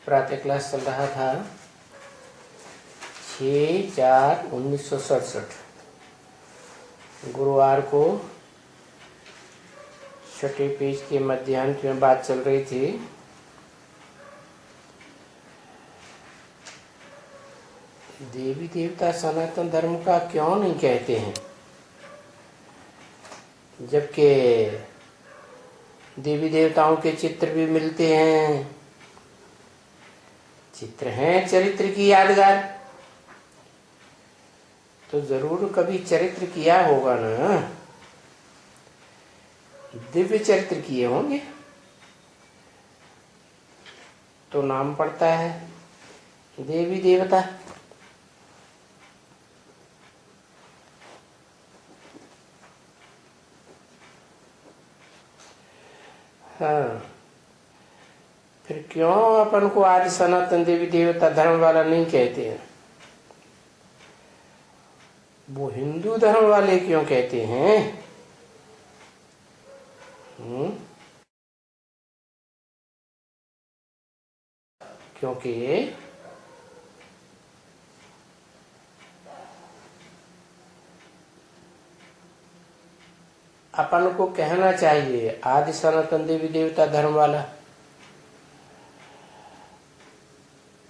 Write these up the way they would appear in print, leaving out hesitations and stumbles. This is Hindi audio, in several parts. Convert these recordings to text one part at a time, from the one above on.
प्रातः क्लास चल रहा था 6/4/1967 गुरुवार को छठे पेज के मध्यांत में बात चल रही थी। देवी देवता सनातन धर्म का क्यों नहीं कहते हैं, जबकि देवी देवताओं के चित्र भी मिलते हैं। चित्र हैं चरित्र की यादगार, तो जरूर कभी चरित्र किया होगा ना, दिव्य चरित्र किए होंगे तो नाम पड़ता है देवी देवता। हाँ, फिर क्यों अपन को आदि सनातन देवी देवता धर्म वाला नहीं कहते हैं? वो हिंदू धर्म वाले क्यों कहते हैं? क्योंकि अपन को कहना चाहिए आदि सनातन देवी देवता धर्म वाला,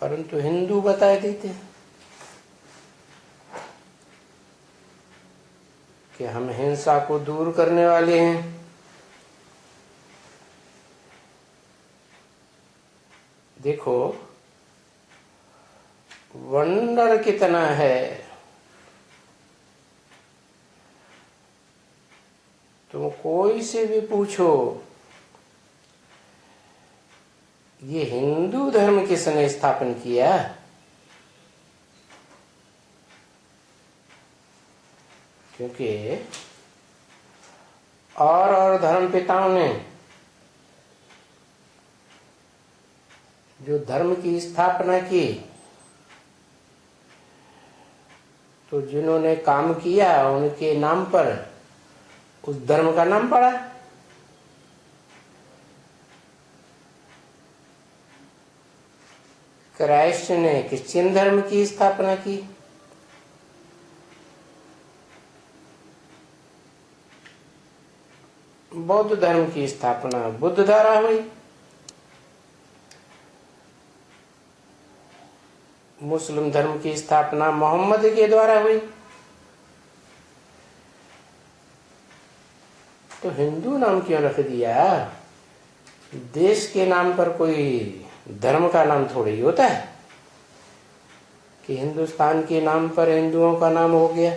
परंतु हिंदू बता देते कि हम हिंसा को दूर करने वाले हैं। देखो वंडर कितना है, तुम कोई से भी पूछो ये हिंदू धर्म किसने स्थापन किया? क्योंकि और धर्म पिताओं ने जो धर्म की स्थापना की, तो जिन्होंने काम किया उनके नाम पर उस धर्म का नाम पड़ा। क्राइस्ट ने क्रिश्चियन धर्म की स्थापना की, बौद्ध धर्म की स्थापना बुद्ध द्वारा हुई, मुस्लिम धर्म की स्थापना मोहम्मद के द्वारा हुई। तो हिंदू नाम क्यों रख दिया? देश के नाम पर कोई धर्म का नाम थोड़ी होता है कि हिंदुस्तान के नाम पर हिंदुओं का नाम हो गया।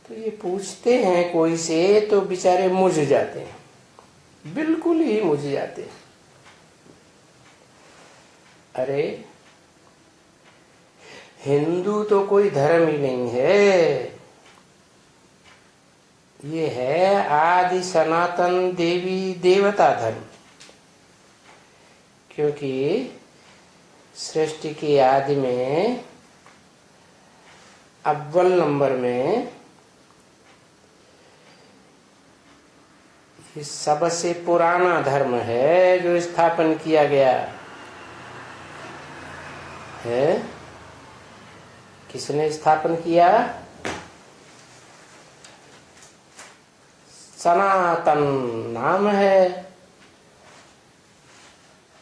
तो ये पूछते हैं कोई से तो बेचारे मुझ जाते हैं, बिल्कुल ही मुझ जाते हैं। अरे हिंदू तो कोई धर्म ही नहीं है, ये है आदि सनातन देवी देवता धर्म। क्योंकि सृष्टि के आदि में अव्वल नंबर में ये सबसे पुराना धर्म है जो स्थापन किया गया है। किसने स्थापन किया? सनातन नाम है,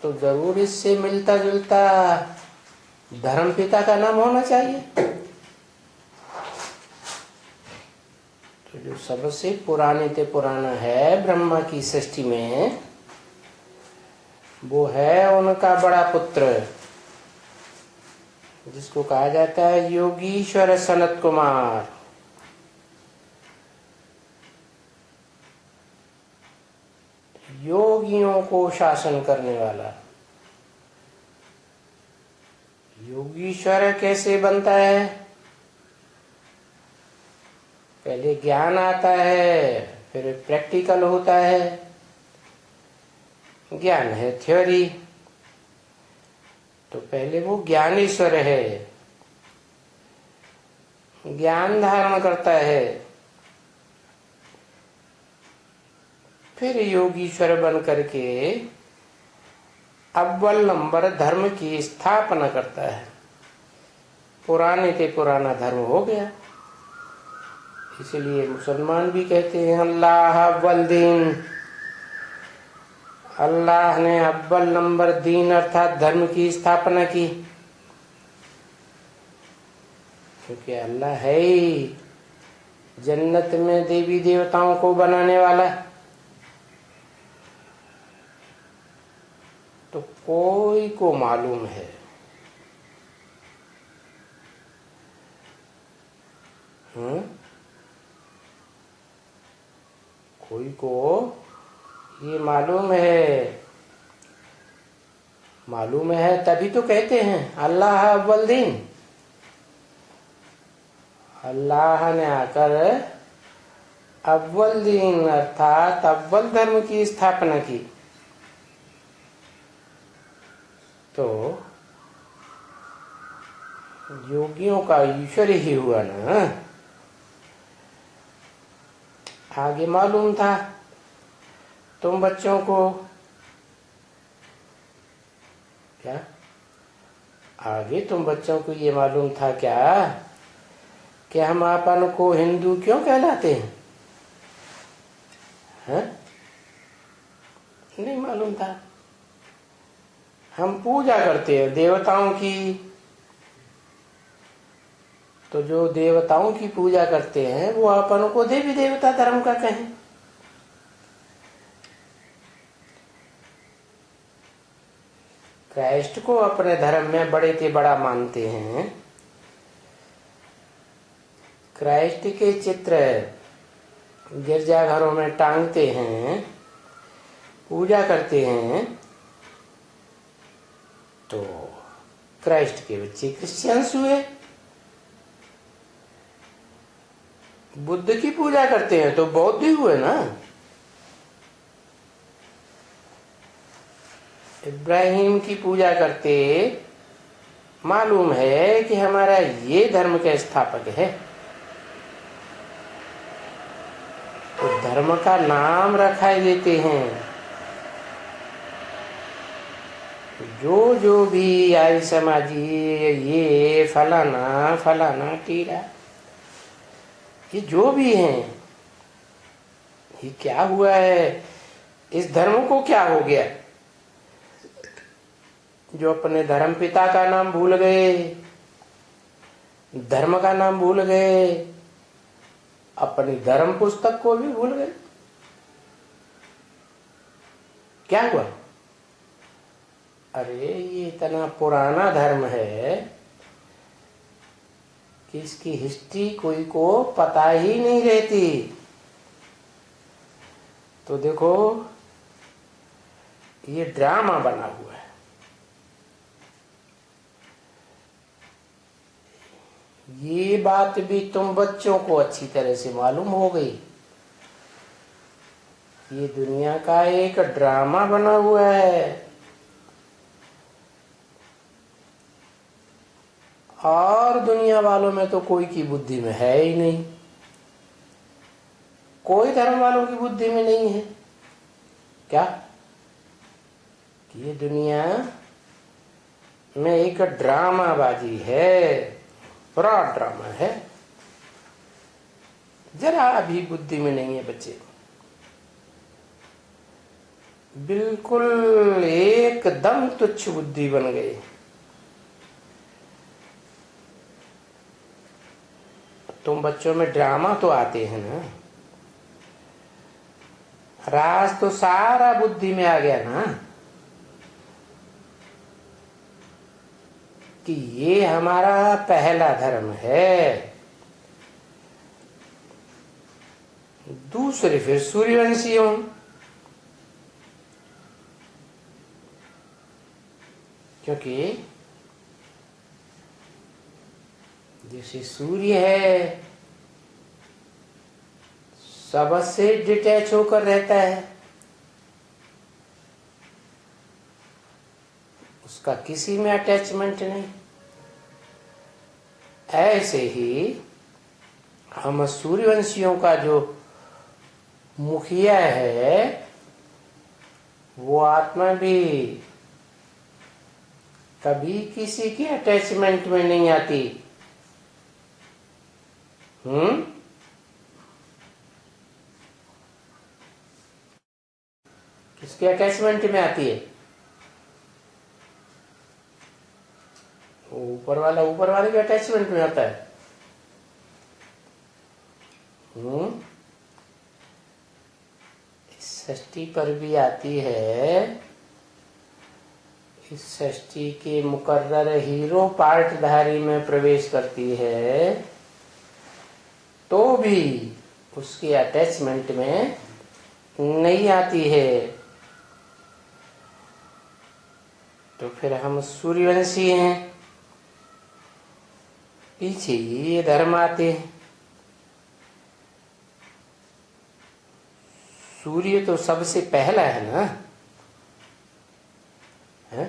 तो जरूर इससे मिलता जुलता धर्म पिता का नाम होना चाहिए। तो जो सबसे पुराने ते पुराना है ब्रह्मा की सृष्टि में, वो है उनका बड़ा पुत्र, जिसको कहा जाता है योगीश्वर सनत कुमार। योगियों को शासन करने वाला। योगीश्वर कैसे बनता है? पहले ज्ञान आता है, फिर प्रैक्टिकल होता है। ज्ञान है थ्योरी, तो पहले वो ज्ञानेश्वर है, ज्ञान धारण करता है, फिर योगीश्वर बन करके अव्वल नंबर धर्म की स्थापना करता है। पुराने के पुराना धर्म हो गया। इसलिए मुसलमान भी कहते हैं अल्लाह अव्वल दीन, अल्लाह ने अव्वल नंबर दीन अर्थात धर्म की स्थापना की। क्योंकि अल्लाह है ही जन्नत में देवी देवताओं को बनाने वाला। तो कोई को मालूम है कोई को ये मालूम है तभी तो कहते हैं अल्लाह अव्वल दीन। अल्लाह ने आकर अव्वल दीन अर्थात अव्वल धर्म की स्थापना की। तो योगियों का ईश्वर ही हुआ ना। आगे मालूम था तुम बच्चों को क्या? आगे तुम बच्चों को ये मालूम था क्या कि हम अपन को हिंदू क्यों कहलाते हैं? नहीं मालूम था। हम पूजा करते हैं देवताओं की। तो जो देवताओं की पूजा करते हैं वो अपन को देवी देवता धर्म का कहें। क्राइस्ट को अपने धर्म में बड़े से बड़ा मानते हैं। क्राइस्ट के चित्र गिरजाघरों में टांगते हैं, पूजा करते हैं। तो क्राइस्ट के बच्चे क्रिश्चियंस हुए। बुद्ध की पूजा करते हैं तो बौद्ध ही हुए ना। इब्राहिम की पूजा करते मालूम है कि हमारा ये धर्म के स्थापक है। तो धर्म का नाम रखा देते हैं। जो भी आर्य समाजी ये फलाना फलाना टीरा ये जो भी हैं, ये क्या हुआ है? इस धर्म को क्या हो गया जो अपने धर्म पिता का नाम भूल गए, धर्म का नाम भूल गए, अपनी धर्म पुस्तक को भी भूल गए? क्या हुआ? अरे ये इतना पुराना धर्म है कि इसकी हिस्ट्री कोई को पता ही नहीं रहती। तो देखो ये ड्रामा बना हुआ है। ये बात भी तुम बच्चों को अच्छी तरह से मालूम हो गई। ये दुनिया का एक ड्रामा बना हुआ है। और दुनिया वालों में तो कोई की बुद्धि में है ही नहीं। कोई धर्म वालों की बुद्धि में नहीं है क्या कि ये दुनिया में एक ड्रामाबाजी है, फ्रॉड ड्रामा है। जरा अभी बुद्धि में नहीं है बच्चे। बिल्कुल एकदम तुच्छ बुद्धि बन गई। तुम बच्चों में ड्रामा तो आते हैं ना, राज तो सारा बुद्धि में आ गया ना कि ये हमारा पहला धर्म है। दूसरे फिर सूर्यवंशियों, क्योंकि जैसे सूर्य है सबसे डिटैच होकर रहता है, उसका किसी में अटैचमेंट नहीं। ऐसे ही हम सूर्यवंशियों का जो मुखिया है वो आत्मा भी कभी किसी के अटैचमेंट में नहीं आती। किसके अटैचमेंट में आती है? ऊपर वाले के अटैचमेंट में आता है। इस षष्ठी पर भी आती है। इस षष्ठी के मुकर्रर हीरो पार्टधारी में प्रवेश करती है तो भी उसके अटैचमेंट में नहीं आती है। तो फिर हम सूर्यवंशी हैं, पीछे ये धर्म आते हैं। सूर्य तो सबसे पहला है ना, है?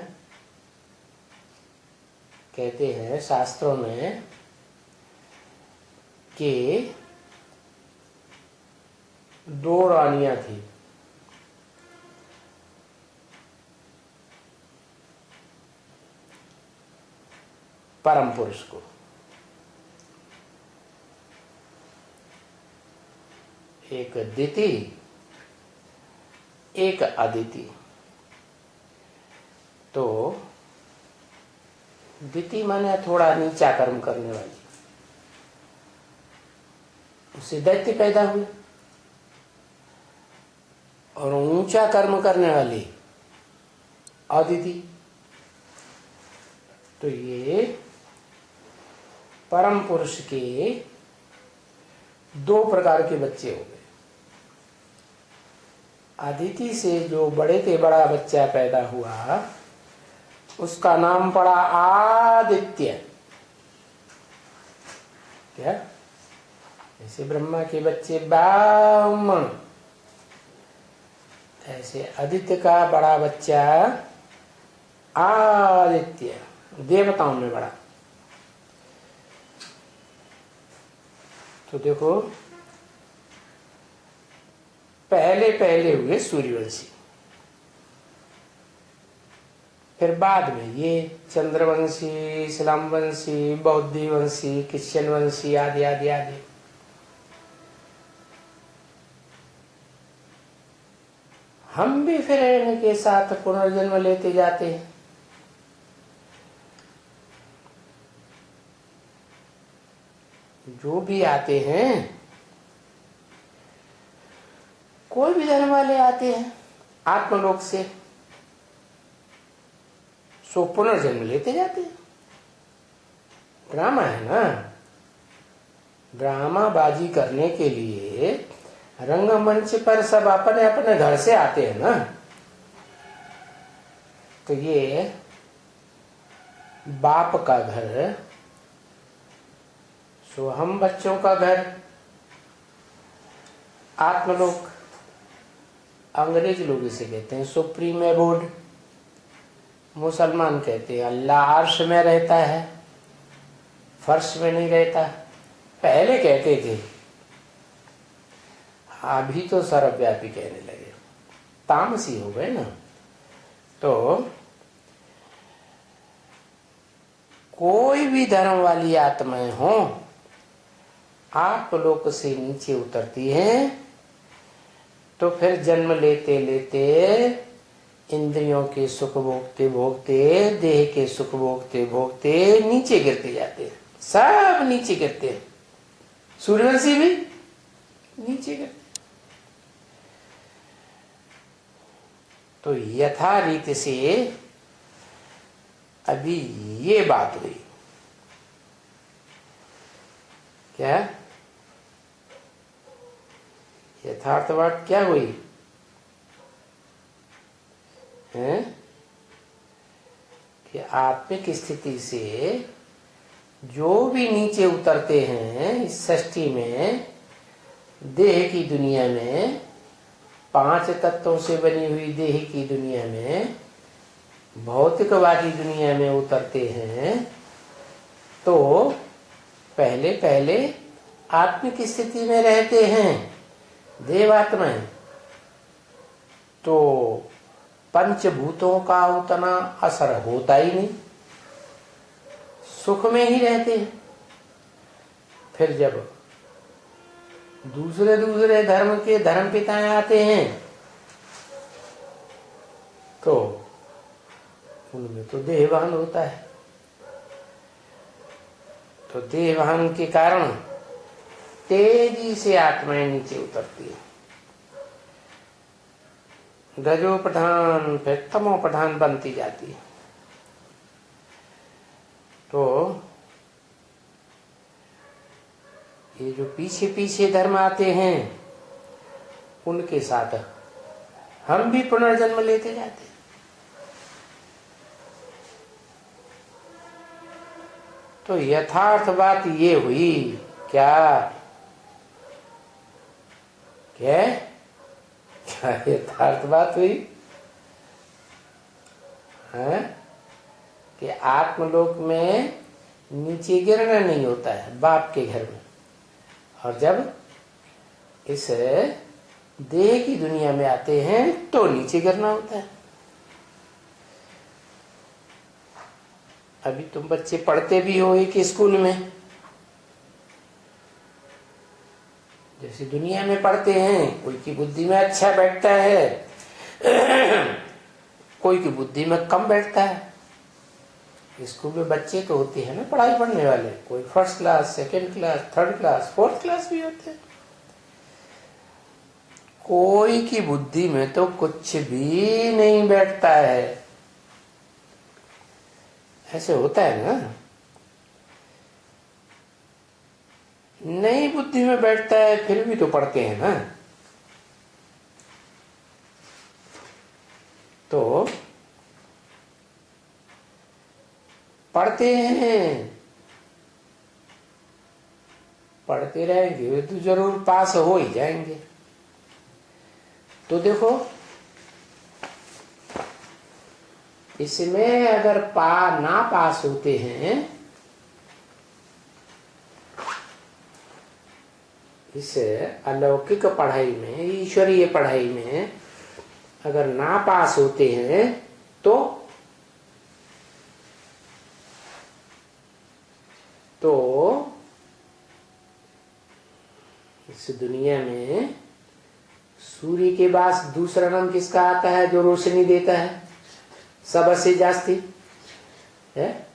कहते हैं शास्त्रों में कि 2 रानियां थी। परम पुरुष को, एक दिति एक अदिति। तो दिति माने थोड़ा नीचा कर्म करने वाली, उससे दैत्य पैदा हुए। और ऊंचा कर्म करने वाली अदिति। तो ये परम पुरुष के 2 प्रकार के बच्चे हो गए। अदिति से जो बड़े से बड़ा बच्चा पैदा हुआ उसका नाम पड़ा आदित्य। क्या? जैसे ब्रह्मा के बच्चे ब्राह्मण, ऐसे आदित्य का बड़ा बच्चा आदित्य, देवताओं में बड़ा। तो देखो, पहले हुए सूर्यवंशी, फिर बाद में ये चंद्रवंशी, इस्लामवंशी, बौद्धी वंशी, क्रिश्चियन वंशी आदि आदि आदि। हम भी फिर इनके साथ पुनर्जन्म लेते जाते हैं। जो भी आते हैं, कोई भी धर्म वाले आते हैं आत्मलोक से, सो पुनर्जन्म लेते जाते हैं। ड्रामा है ना, ड्रामाबाजी करने के लिए रंगमंच पर सब अपने अपने घर से आते हैं ना। तो ये बाप का घर, सो हम बच्चों का घर आत्मलोक। अंग्रेज लोग इसे कहते हैं सुप्रीम एबोर्ड। मुसलमान कहते हैं अल्लाह अर्श में रहता है, फर्श में नहीं रहता। पहले कहते थे, अभी तो सर्वव्यापी कहने लगे, तामसी हो गए ना। तो कोई भी धर्म वाली आत्माएं हो, आप लोक से नीचे उतरती हैं तो फिर जन्म लेते लेते इंद्रियों के सुख भोगते भोगते, देह के सुख भोगते भोगते नीचे गिरते जाते हैं। सब नीचे गिरते हैं, सूर्यवंशी भी नीचे गिरते। तो यथा रीति से अभी ये बात हुई। क्या यथार्थ बात क्या हुई है कि आत्मिक स्थिति से जो भी नीचे उतरते हैं इस सृष्टि में, देह की दुनिया में, 5 तत्वों से बनी हुई देह की दुनिया में, भौतिकवादी दुनिया में उतरते हैं, तो पहले पहले आत्मिक स्थिति में रहते हैं देवात्माएं। तो पंचभूतों का उतना असर होता ही नहीं। सुख में ही रहते हैं। फिर जब दूसरे दूसरे धर्म के धर्म पिताएं आते हैं तो उनमें तो देहभान होता है। तो देहभान के कारण तेजी से आत्माएं नीचे उतरती है। रजो प्रधान फिर तमो प्रधान बनती जाती है। तो ये जो पीछे पीछे धर्म आते हैं उनके साथ हम भी पुनर्जन्म लेते जाते हैं। तो यथार्थ बात ये हुई क्या क्या क्या यथार्थ बात हुई है कि आत्मलोक में नीचे गिरना नहीं होता है बाप के घर में, और जब इस देह की दुनिया में आते हैं तो नीचे गिरना होता है। अभी तुम बच्चे पढ़ते भी हो एक स्कूल में, जैसे दुनिया में पढ़ते हैं, कोई की बुद्धि में अच्छा बैठता है कोई की बुद्धि में कम बैठता है। स्कूल में बच्चे तो होते हैं ना पढ़ाई पढ़ने वाले, कोई first class, second class, third class, fourth class भी होते हैं। कोई की बुद्धि में तो कुछ भी नहीं बैठता है। ऐसे होता है ना, नई बुद्धि में बैठता है फिर भी तो पढ़ते हैं ना। तो पढ़ते हैं, पढ़ते रहेंगे तो जरूर पास हो ही जाएंगे। तो देखो इसमें अगर ना पास होते हैं, इस अलौकिक पढ़ाई में, ईश्वरीय पढ़ाई में अगर ना पास होते हैं तो इस दुनिया में सूर्य के पास दूसरा नाम किसका आता है जो रोशनी देता है सबसे जास्ती है?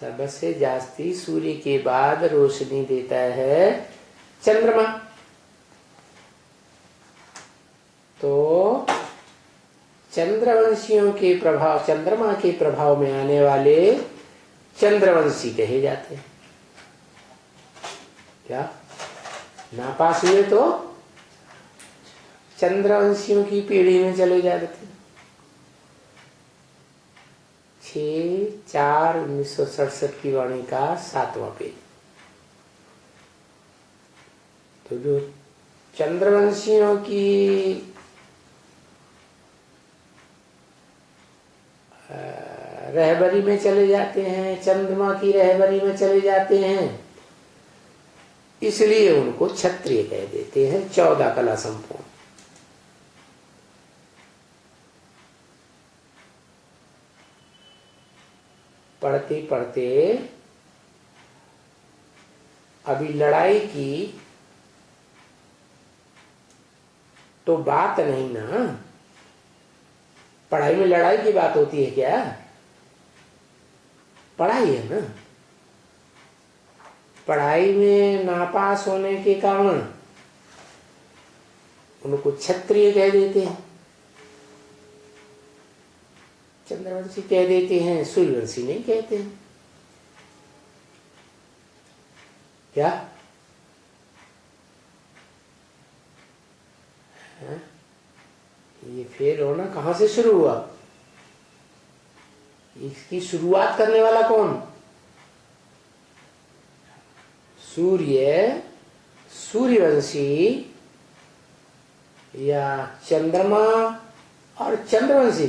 सबसे जास्ती सूर्य के बाद रोशनी देता है चंद्रमा। तो चंद्रवंशियों के प्रभाव, चंद्रमा के प्रभाव में आने वाले चंद्रवंशी कहे जाते हैं। क्या नापास हुए तो चंद्रवंशियों की पीढ़ी में चले जाते थे। 6/4/1967 की वाणी का 7वां पेज। तो जो चंद्रवंशियों की रहबरी में चले जाते हैं, चंद्रमा की रहबरी में चले जाते हैं, इसलिए उनको क्षत्रिय कह देते हैं। 14 कला संपूर्ण। पढ़ते पढ़ते अभी लड़ाई की तो बात नहीं ना। पढ़ाई में लड़ाई की बात होती है क्या? पढ़ाई है ना। पढ़ाई में नापास होने के कारण उनको क्षत्रिय कह देते हैं, चंद्रवंशी कह देते हैं, सूर्यवंशी नहीं कहते हैं। क्या है? ये फेल होना कहां से शुरू हुआ? इसकी शुरुआत करने वाला कौन? सूर्यवंशी या चंद्रमा और चंद्रवंशी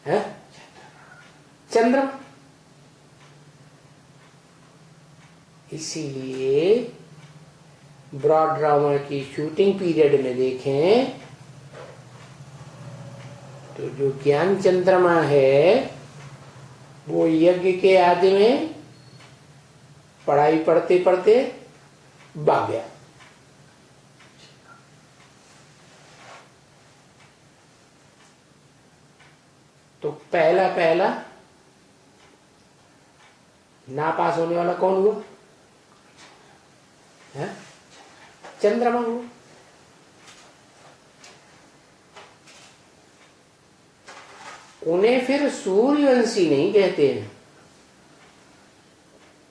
है? चंद्रमा। इसीलिए ब्रॉड ड्रामा की शूटिंग पीरियड में देखें तो जो ज्ञान चंद्रमा है वो यज्ञ के आदि में पढ़ाई पढ़ते पढ़ते भाग गया। तो पहला पहला नापास होने वाला कौन हुआ है? चंद्रमा हुआ। उन्हें फिर सूर्यवंशी नहीं कहते हैं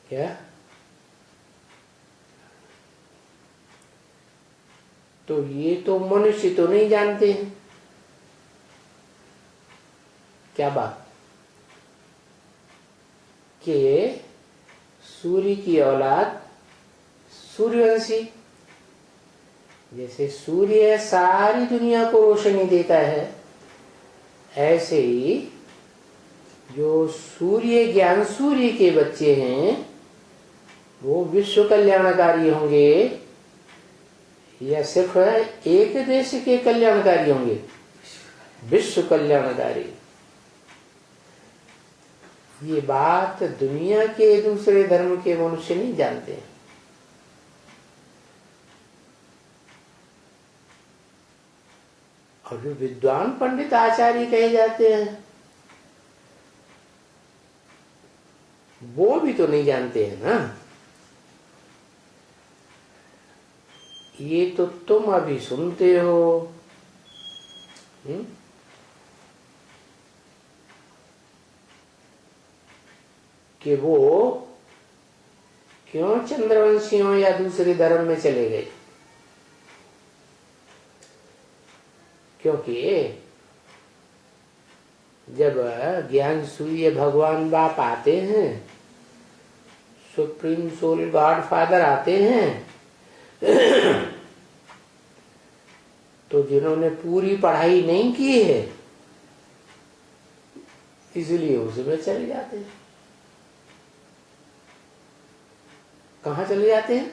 क्या? तो ये तो मनुष्य तो नहीं जानते हैं क्या बात कि सूर्य की औलाद सूर्यवंशी, जैसे सूर्य सारी दुनिया को रोशनी देता है, ऐसे ही जो सूर्य ज्ञान सूर्य के बच्चे हैं वो विश्व कल्याणकारी होंगे या सिर्फ एक देश के कल्याणकारी होंगे? विश्व कल्याणकारी। ये बात दुनिया के दूसरे धर्म के मनुष्य नहीं जानते हैं। और जो विद्वान पंडित आचार्य कहे जाते हैं वो भी तो नहीं जानते हैं ना। ये तो तुम अभी सुनते हो। कि वो क्यों चंद्रवंशियों या दूसरे धर्म में चले गए? क्योंकि जब ज्ञान सूर्य भगवान बाप आते हैं, सुप्रीम सोल गॉड फादर आते हैं तो जिन्होंने पूरी पढ़ाई नहीं की है इसलिए उसमें चले जाते हैं। कहाँ चले जाते हैं?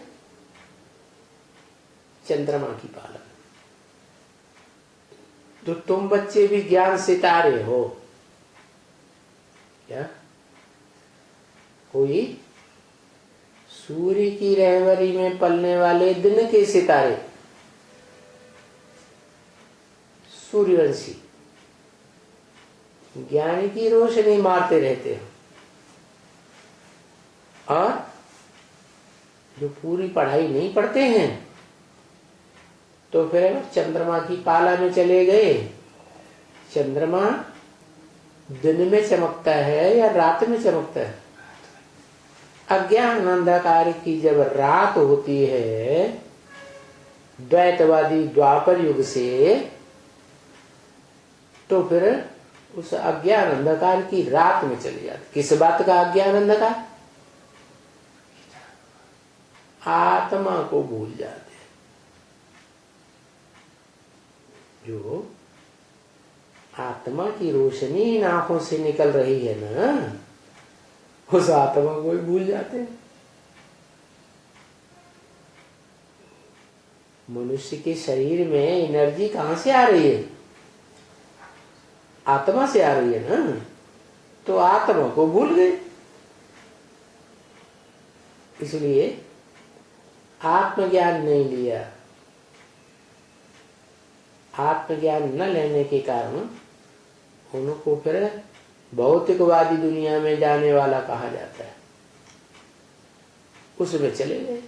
चंद्रमा की पालन। तो तुम बच्चे भी ज्ञान सितारे हो क्या? कोई सूर्य की रहबरी में पलने वाले दिन के सितारे सूर्यवंशी ज्ञान की रोशनी मारते रहते हैं, और जो पूरी पढ़ाई नहीं पढ़ते हैं तो फिर चंद्रमा की पाला में चले गए। चंद्रमा दिन में चमकता है या रात में चमकता है? अज्ञान अंधकार की जब रात होती है द्वैतवादी द्वापर युग से, तो फिर उस अज्ञान अंधकार की रात में चले जाते। किस बात का अज्ञान अंधकार? आत्मा को भूल जाते। जो आत्मा की रोशनी इन आंखों से निकल रही है ना, उस आत्मा को ही भूल जाते हैं। मनुष्य के शरीर में एनर्जी कहां से आ रही है? आत्मा से आ रही है ना, तो आत्मा को भूल गए। इसलिए आत्मज्ञान नहीं लिया। आत्मज्ञान न लेने के कारण उनको फिर भौतिकवादी दुनिया में जाने वाला कहा जाता है। उसमें चले गए,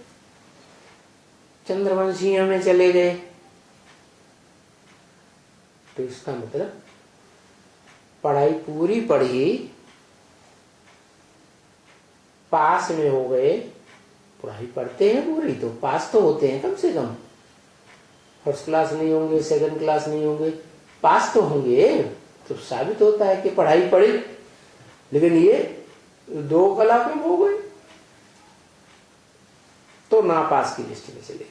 चंद्रवंशियों में चले गए। तो इसका मतलब पढ़ाई पूरी पढ़ी, पास में हो गए। पढ़ाई पढ़ते हैं पूरी तो पास तो होते हैं कम से कम। फर्स्ट क्लास नहीं होंगे, सेकंड क्लास नहीं होंगे, पास तो होंगे। तो साबित होता है कि पढ़ाई पढ़ी। लेकिन ये 2 कला कम हो गए तो नापास की लिस्ट में चले गए।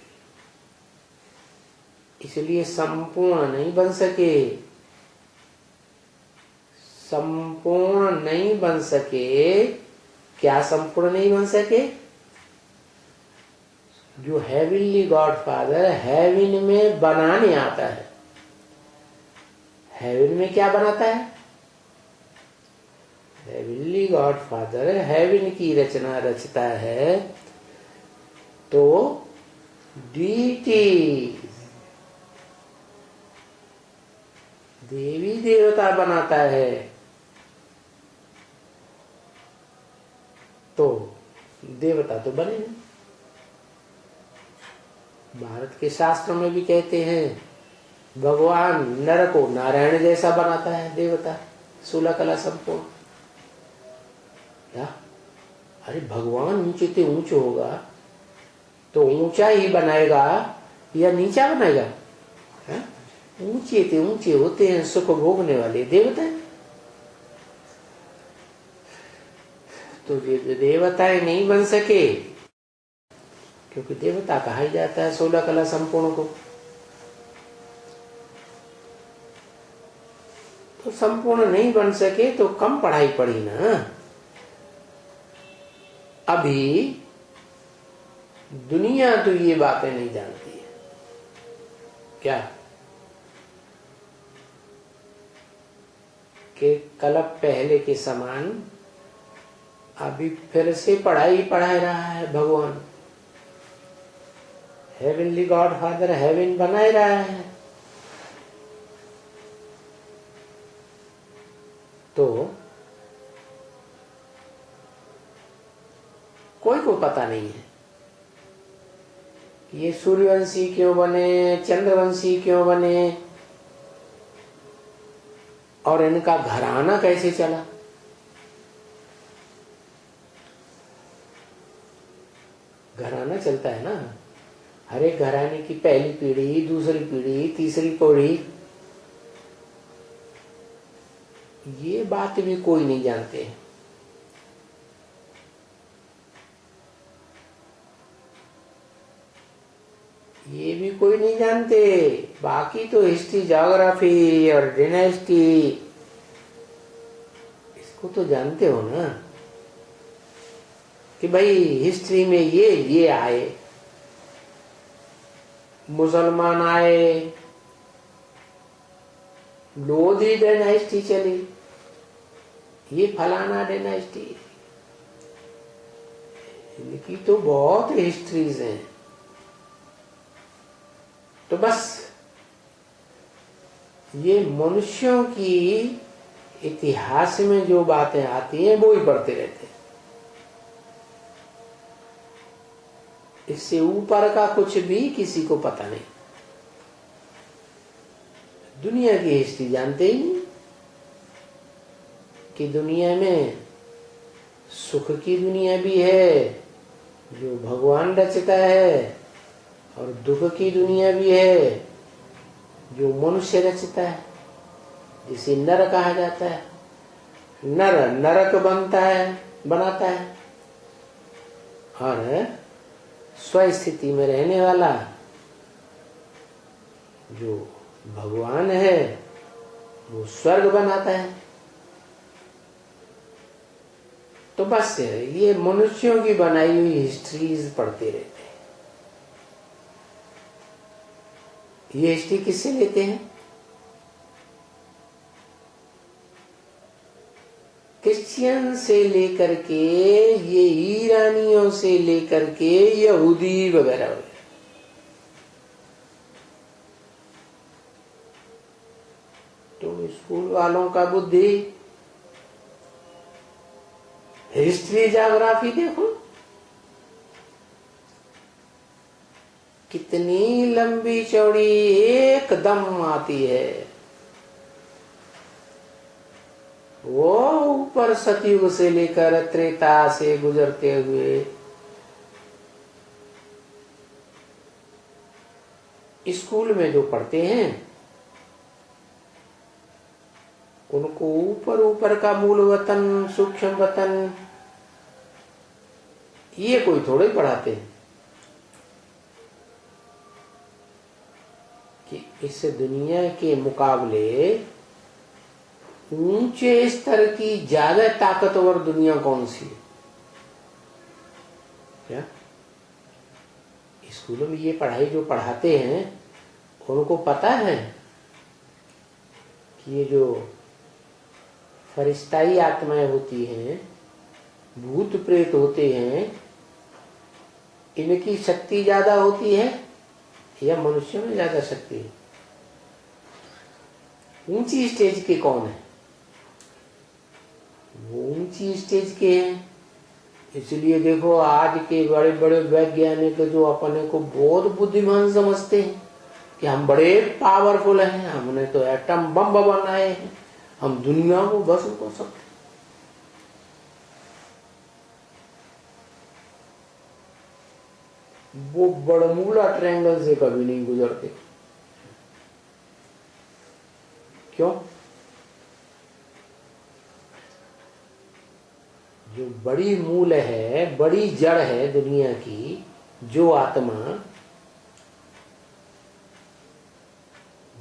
इसलिए संपूर्ण नहीं बन सके। संपूर्ण नहीं बन सके। क्या संपूर्ण नहीं बन सके? जो हेवनली गॉड फादर हेवन में बनाने आता है। हेवन में क्या बनाता है? हेवनली गॉड फादर हेवन की रचना रचता है, तो डीटी देवी देवता बनाता है, तो देवता तो बने नहीं। भारत के शास्त्रों में भी कहते हैं भगवान नर को नारायण जैसा बनाता है देवता, 16 कला संपूर्ण। क्या? अरे भगवान ऊंचे से ऊंचे होगा तो ऊंचा ही बनाएगा या नीचा बनाएगा? ऊंचे से ऊंचे होते हैं सुख भोगने वाले देवता। तो देवताएं नहीं बन सके, क्योंकि देवता कहा ही जाता है 16 कला संपूर्ण को। तो संपूर्ण नहीं बन सके तो कम पढ़ाई पढ़ी ना। अभी दुनिया तो ये बातें नहीं जानती है। क्या? कि कलप पहले के समान अभी फिर से पढ़ाई पढ़ा रहा है भगवान। हेवनली गॉड फादर हेवन बना रहा है, तो कोई को पता नहीं है ये सूर्यवंशी क्यों बने, चंद्रवंशी क्यों बने, और इनका घराना कैसे चला। घराना चलता है ना, हर एक घराने की पहली पीढ़ी, दूसरी पीढ़ी, तीसरी पीढ़ी, ये बात भी कोई नहीं जानते। ये भी कोई नहीं जानते। बाकी तो हिस्ट्री, ज्योग्राफी और डायनेस्टी, इसको तो जानते हो ना कि भाई हिस्ट्री में ये आए, मुसलमान आए, लोधी डायनेस्टी चली, ये फलाना डायनेस्टी। इनकी तो बहुत हिस्ट्रीज हैं। तो बस ये मनुष्यों की इतिहास में जो बातें आती हैं वो ही पढ़ते रहते हैं। इससे ऊपर का कुछ भी किसी को पता नहीं। दुनिया की हिस्ट्री जानते ही नहीं कि दुनिया में सुख की दुनिया भी है जो भगवान रचता है, और दुख की दुनिया भी है जो मनुष्य रचता है, जिसे नर कहा जाता है। नर नरक बनाता है, और स्वस्थिति में रहने वाला जो भगवान है वो स्वर्ग बनाता है। तो बस ये मनुष्यों की बनाई हुई हिस्ट्रीज पढ़ते रहते हैं। ये हिस्ट्री किससे लेते हैं? क्रिश्चियन से लेकर के, ये ईरानियों से लेकर के यहूदी वगैरह वगैरह। तो स्कूल वालों का बुद्धि, हिस्ट्री ज्योग्राफी देखो कितनी लंबी चौड़ी एकदम आती है। वो ऊपर सतयुग से लेकर त्रेता से गुजरते हुए स्कूल में जो पढ़ते हैं उनको ऊपर ऊपर का मूल वतन, सूक्ष्म वतन, ये कोई थोड़े ही पढ़ाते हैं कि इस दुनिया के मुकाबले ऊंचे स्तर की ज्यादा ताकतवर दुनिया कौन सी है? क्या स्कूलों में ये पढ़ाई जो पढ़ाते हैं उनको पता है कि ये जो फरिश्ताई आत्माएं होती हैं, भूत प्रेत होते हैं, इनकी शक्ति ज्यादा होती है या मनुष्यों में ज्यादा शक्ति है? ऊंची स्टेज के कौन है? वो ऊंची स्टेज के हैं। इसलिए देखो आज के बड़े बड़े वैज्ञानिक जो अपने को बहुत बुद्धिमान समझते हैं कि हम बड़े पावरफुल हैं, हमने तो एटम बम बनाए हैं, हम दुनिया को बस कर सकते। वो बरमूडा ट्रायंगल से कभी नहीं गुजरते। क्यों? जो बड़ी मूल है, बड़ी जड़ है दुनिया की, जो आत्मा,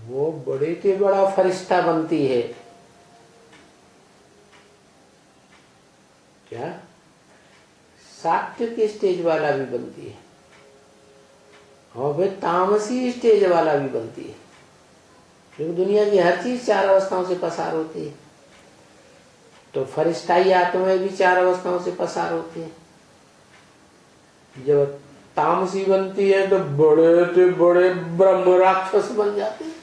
वो बड़े से बड़ा फरिश्ता बनती है। क्या? सात्विक स्टेज वाला भी बनती है और फिर तामसी स्टेज वाला भी बनती है, क्योंकि दुनिया की हर चीज 4 अवस्थाओं से पसार होती है। तो फरिश्ताई आत्माएं भी 4 अवस्थाओं से पसार होती है। जब तामसी बनती है तो बड़े से बड़े ब्रह्म राक्षस बन जाते हैं।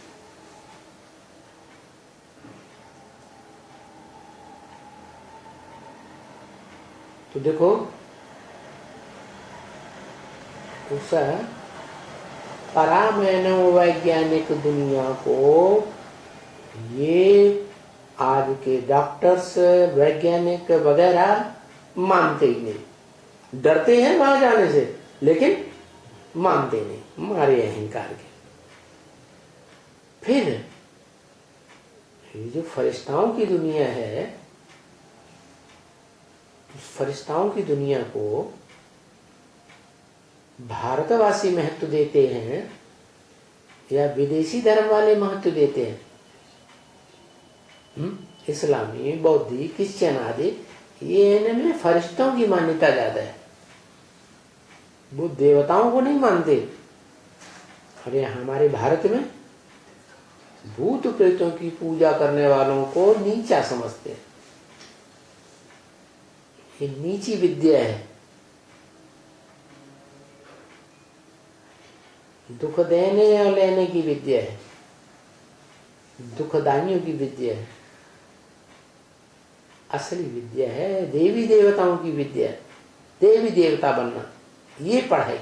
तो देखो उस परामैनव वैज्ञानिक दुनिया को ये आज के डॉक्टर्स, वैज्ञानिक वगैरह मानते ही नहीं। डरते हैं वहां जाने से, लेकिन मानते नहीं, हमारे अहंकार के। फिर ये जो फरिश्ताओं की दुनिया है, उस फरिश्ताओं की दुनिया को भारतवासी महत्व देते हैं या विदेशी धर्म वाले महत्व देते हैं? इस्लामी, बौद्धी, क्रिश्चियन आदि, ये इनमें फरिश्तों की मान्यता ज्यादा है, वो देवताओं को नहीं मानते। अरे हमारे भारत में भूत प्रेतों की पूजा करने वालों को नीचा समझते हैं। ये नीची विद्या है, दुख देने और लेने की विद्या है, दुखदानियों की विद्या है। असली विद्या है देवी देवताओं की विद्या, देवी देवता बनना, ये पढ़ाई।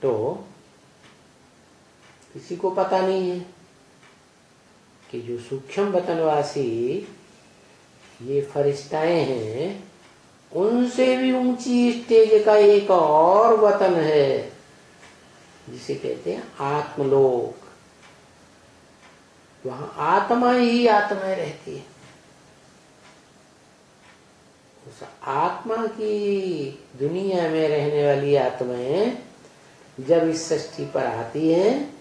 तो किसी को पता नहीं है कि जो सूक्ष्म वतनवासी ये फरिश्ताएं हैं, उनसे भी ऊंची स्टेज का एक और वतन है जिसे कहते हैं आत्मलोक। वहां आत्मा ही आत्माएं रहती है। उस आत्मा की दुनिया में रहने वाली आत्माएं जब इस सृष्टि पर आती हैं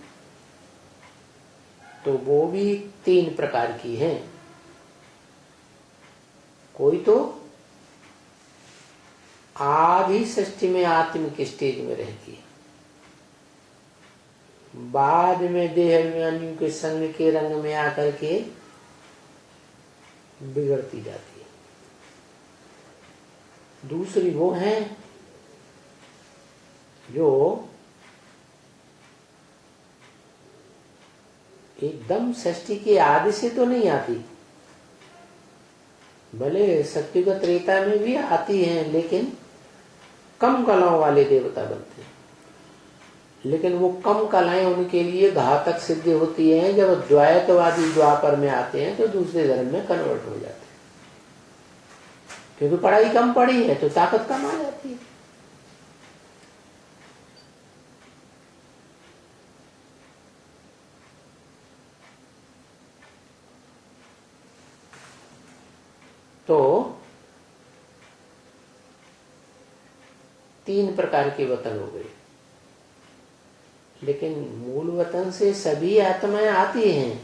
तो वो भी 3 प्रकार की हैं। कोई तो आधी सृष्टि में आत्मिक स्टेज में रहती है, बाद में देह अभिमानियों के संग के रंग में आकर के बिगड़ती जाती है। दूसरी वो है जो एकदम सृष्टि के आदि से तो नहीं आती, भले सत्युग त्रेता में भी आती हैं, लेकिन कम कलाओं वाले देवता बनते हैं। लेकिन वो कम कलाएं उनके लिए घातक सिद्ध होती हैं। जब द्वैतवादी द्वापर में आते हैं तो दूसरे धर्म में कन्वर्ट हो जाते हैं, क्योंकि पढ़ाई कम पड़ी है तो ताकत कम आ जाती है। तो 3 प्रकार के वतन हो गए, लेकिन मूल वतन से सभी आत्माएं आती हैं।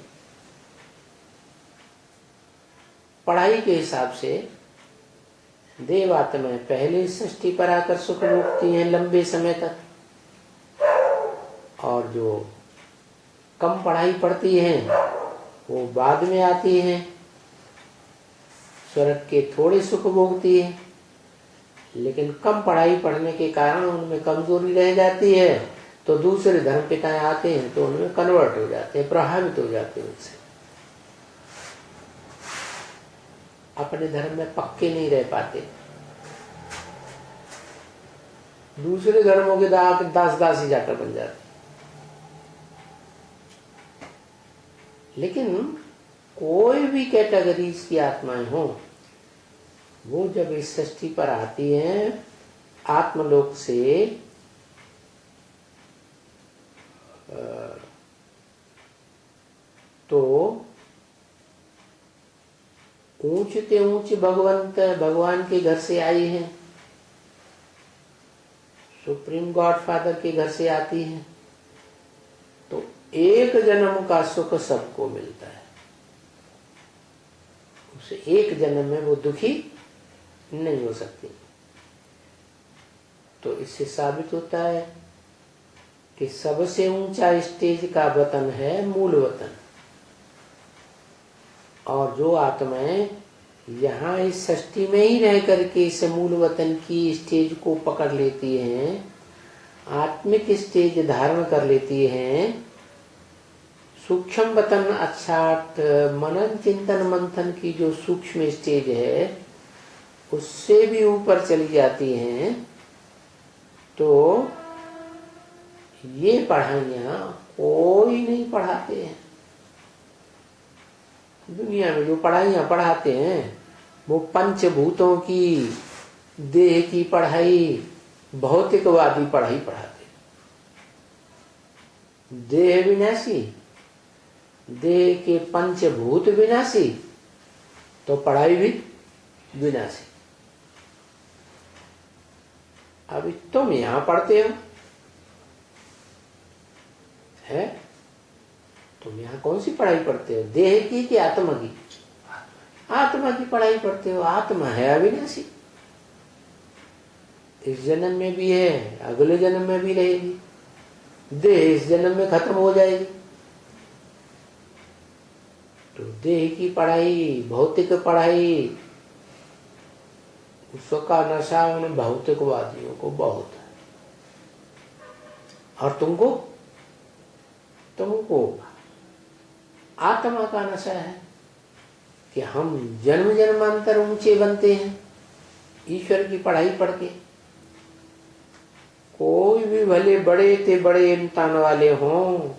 पढ़ाई के हिसाब से देव आत्माएं पहले सृष्टि पर आकर सुख भोगती हैं लंबे समय तक, और जो कम पढ़ाई पढ़ती हैं वो बाद में आती हैं, स्वर्ग के थोड़े सुख भोगती है, लेकिन कम पढ़ाई पढ़ने के कारण उनमें कमजोरी रह जाती है, तो दूसरे धर्म पिताएं आते हैं तो उनमें कन्वर्ट हो जाते हैं, प्रभावित हो जाते हैं उनसे, अपने धर्म में पक्के नहीं रह पाते, दूसरे धर्मों के दास दासी जाकर बन जाते। लेकिन कोई भी कैटेगरीज की आत्माएं हो, वो जब इस सृष्टि पर आती हैं आत्मलोक से तो ऊंचते ऊंच भगवान के घर से आई हैं, सुप्रीम गॉड फादर के घर से आती हैं, तो एक जन्म का सुख सबको मिलता है, उसे एक जन्म में वो दुखी नहीं हो सकती। तो इससे साबित होता है कि सबसे ऊंचा स्टेज का वतन है मूल वतन, और जो आत्माएं यहाँ इस सृष्टि में ही रह करके इस मूल वतन की स्टेज को पकड़ लेती हैं, आत्मिक स्टेज धारण कर लेती हैं, सूक्ष्म वतन अर्थात मनन चिंतन मंथन की जो सूक्ष्म स्टेज है उससे भी ऊपर चली जाती हैं, तो ये पढ़ाइयाँ कोई नहीं पढ़ाते हैं। दुनिया में जो पढ़ाइयाँ पढ़ाते हैं वो पंचभूतों की, देह की पढ़ाई, भौतिकवादी पढ़ाई पढ़ाते हैं। देह विनाशी, देह के पंचभूत विनाशी, तो पढ़ाई भी विनाशी। अभी तुम यहां पढ़ते हो है, तुम यहां कौन सी पढ़ाई पढ़ते हो, देह की कि आत्मा की? आत्मा की पढ़ाई पढ़ते हो। आत्मा है अविनाशी, इस जन्म में भी है, अगले जन्म में भी रहेगी, देह इस जन्म में खत्म हो जाएगी। तो देह की पढ़ाई, भौतिक पढ़ाई, उसका नशा उन भौतिकवादियों को बहुत है, और तुमको आत्मा का नशा है कि हम जन्म जन्मांतर ऊंचे बनते हैं ईश्वर की पढ़ाई पढ़ के। कोई भी भले बड़े ते बड़े इम्तिहान वाले हों,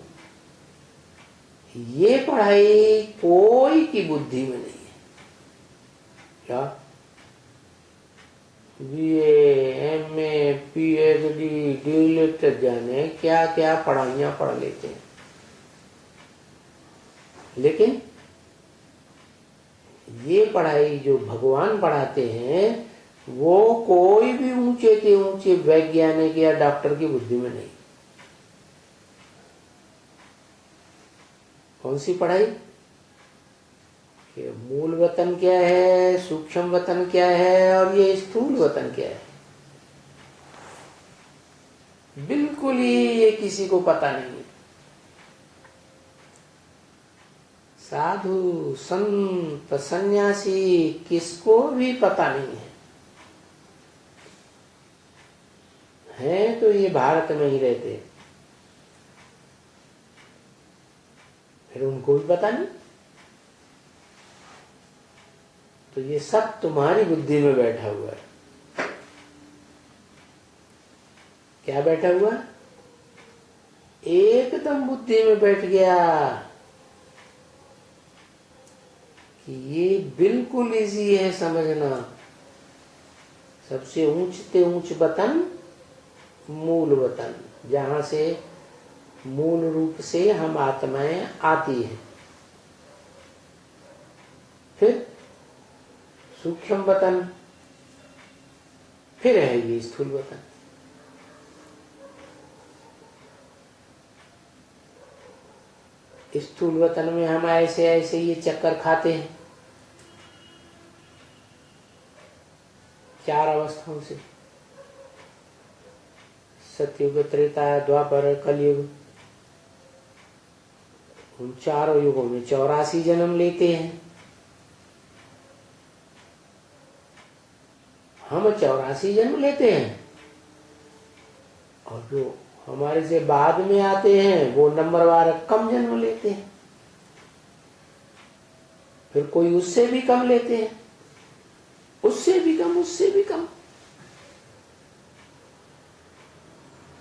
ये पढ़ाई कोई की बुद्धि में नहीं है। क्या बीए, एमए, पीएचडी, डीलिट, जाने क्या क्या पढ़ाइयां पढ़ लेते हैं, लेकिन ये पढ़ाई जो भगवान पढ़ाते हैं वो कोई भी ऊंचे के ऊंचे वैज्ञानिक या डॉक्टर की बुद्धि में नहीं। कौन सी पढ़ाई? कि मूल वतन क्या है, सूक्ष्म वतन क्या है, और ये स्थूल वतन क्या है, बिल्कुल ही ये किसी को पता नहीं है। साधु संत सन्यासी किसको भी पता नहीं है तो ये भारत में ही रहते, फिर उनको भी पता नहीं। तो ये सब तुम्हारी बुद्धि में बैठा हुआ है। क्या बैठा हुआ? एकदम बुद्धि में बैठ गया कि ये बिल्कुल इजी है समझना। सबसे ऊंचते ऊंच वतन मूल वतन, जहां से मूल रूप से हम आत्माएं आती हैं। फिर सूक्ष्म वतन, फिर है ये स्थूल वतन। स्थूल वतन में हम ऐसे ऐसे ये चक्कर खाते हैं, 4 अवस्थाओं से, सतयुग, त्रेता, द्वापर, कलयुग। उन 4 युगों में 84 जन्म लेते हैं। हम 84 जन्म लेते हैं, और जो हमारे से बाद में आते हैं वो नंबरवार कम जन्म लेते हैं। फिर कोई उससे भी कम लेते हैं, उससे भी कम, उससे भी कम।